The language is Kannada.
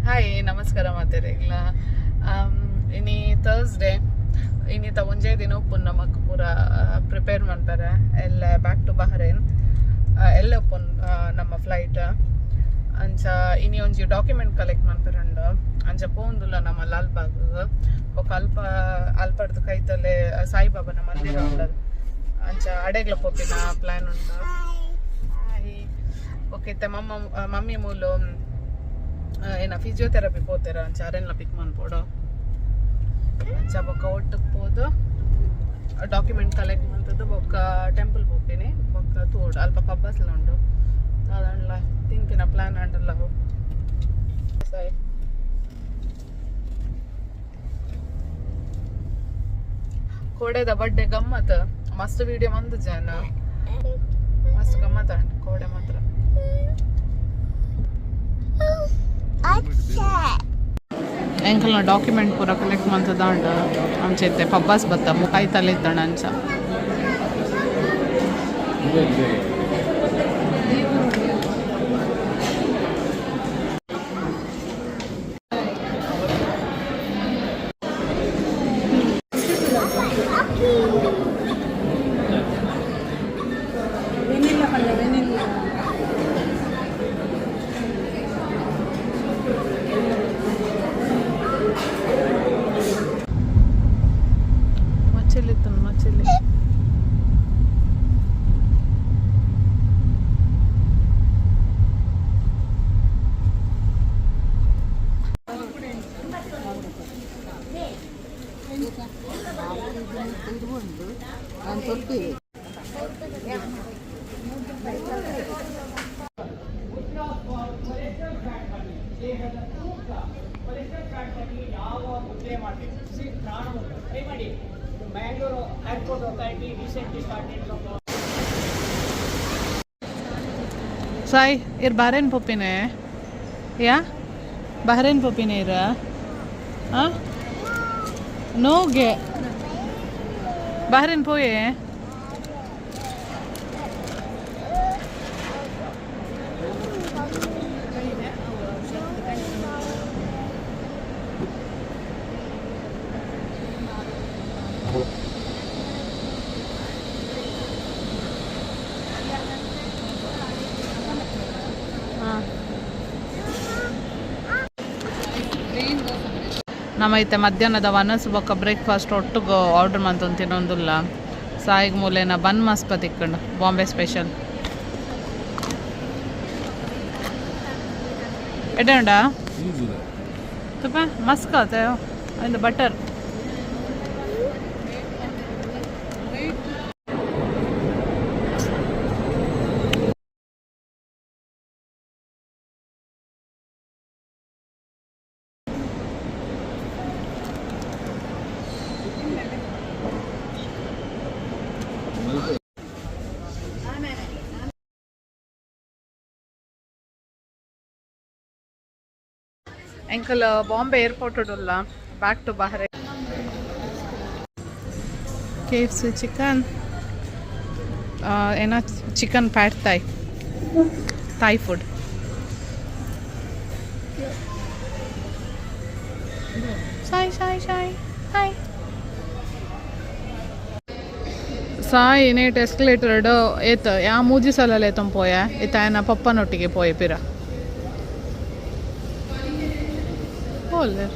ಹಾಯ್ ನಮಸ್ಕಾರ ಮಾತೆರೆಗ್ಲ ಇನಿ ಥರ್ಸ್ಡೇ ಇನ್ನಿತ ಒಂಜೇ ದಿನ ಉಪ್ಪುನ್ ನಮಕ್ ಪೂರ ಪ್ರಿಪೇರ್ ಮಾಡ್ತಾರೆ ಎಲ್ಲ ಬ್ಯಾಕ್ ಟು ಬಹ್ರೈನ್ ಎಲ್ಲ ಉಪ್ಪುನ್ ನಮ್ಮ ಫ್ಲೈಟ್ ಅಂಚ ಇನಿ ಒಂಜಿ ಡಾಕ್ಯುಮೆಂಟ್ ಕಲೆಕ್ಟ್ ಮಾಡ್ತಾರಂಡ ಅಂಚ ಪೋಂದುಲ್ಲ ನಮ್ಮ ಲಾಲ್ಬಾಗ್ ಬೊಕ ಅಲ್ಪಡ್ದು ಕೈತಲೆ ಸಾಯಿಬಾಬನ ಮಂದಿರ ಉಂಡದು ಅಂಚ ಅಡೆಗ್ಲ ಪೋಪಿನ ಪ್ಲಾನ್ ಉಂಟು ಓಕೆ ಮಮ್ಮಿ ಮೂಲು ಏನ ಫಿಸಿಯೋಥೆರಪಿ ಪೋತೆರ ಅಂಚ ಅರೆನ್ಲ ಪಿಕ್ ಮನ್ಪೋಡು ಅಂಚ ಬೊಕ್ಕ ಒಟ್ಟಿಗೆ ಪೋದು ಡಾಕ್ಯುಮೆಂಟ್ ಕಲೆಕ್ಟ್ ಮಾಡ್ತದ್ದು ಬೊಕ್ಕ ಟೆಂಪಲ್ ಪೋಪಿನಿ ಬೊಕ್ಕ ತೋಡು ಅಲ್ಪ ಪಬ್ಬಸ್ಲ ಉಂಡು ಅದಂಡ್ಲ ತಿನ್ಕಿನ ಪ್ಲಾನ್ ಅಂಡಲ್ಲ ಸಾಯ್ ಕೋಡೆದ ಬಡ್ಡೆ ಗಮ್ಮತ್ ಮಸ್ತ್ ವಿಡಿಯೋ ಬಂದು ಜನ ಮಸ್ತ್ ಗಮ್ಮತ್ ಅಂಡ್ ಕೋಡೆ ಮಾತ್ರ ಎಂಕಲ್ನ ಡಾಕ್ಯುಮೆಂಟ್ ಪೂರ ಕಲೆಕ್ಟ್ ಮಾಡ್ತದಾಂಡ ಅಂಚೈತೆ ಪಬ್ಬಾಸ್ ಬತ್ತ ಮುಖಾಯಿ ತಲೆ ಇದ್ದಾಣ ಅಂಚ ಸಾಯ್ ಇರ್ ಬಹ್ರೈನ್ ಪೋಪಿನೇ ಯಾ ಬಹ್ರೈನ್ ಪೋಪಿನೇ ಇರ ನೋಗೆ ಬಹ್ರೈನ್ ಪೋಯೆ ನಮ್ಮೈತೆ ಮಧ್ಯಾಹ್ನದ ವನಸ್ ಬೊಕ್ಕ ಬ್ರೇಕ್ಫಾಸ್ಟ್ ಒಟ್ಟಿಗೆ ಆರ್ಡ್ರ್ ಮಾಡ್ತಂದು ತಿನ್ನೊಂದಿಲ್ಲ ಸಾಯಿಗೆ ಮೂಲೆನ ಬನ್ ಮಸ್ಕ ತಿಕ್ಕೊಂಡು ಬಾಂಬೆ ಸ್ಪೆಷಲ್ ಎಡೆ ಉಂಡ ತುಪ್ಪ ಮಸ್ಕ ಇಂದ ಬಟರ್ ಎಂಕಲ್ ಬಾಂಬೆ ಏರ್ಪೋರ್ಟ್ ಉಡಲ್ಲ back to Bahrain KFC chicken ಏನೋ ಚಿಕನ್ ಪ್ಯಾಡ್ ಥಾಯ್ ಫುಡ್ ಸಾಯ್ ಸಾಯ್ ಸಾಯ್ ಹಾಯ್ ಸಾಯ್ ನೇಟ್ ಎಸ್ಕಲೇಟರ್ಡ್ ಏತ್ ಯಾ ಮೂಜಿ ಸಲ ಪೋಯ ಏತ ಏನ ಪಪ್ಪನೊಟ್ಟಿಗೆ ಪೋಯೆ ಪಿರ ಹೋಲ್ಲೆ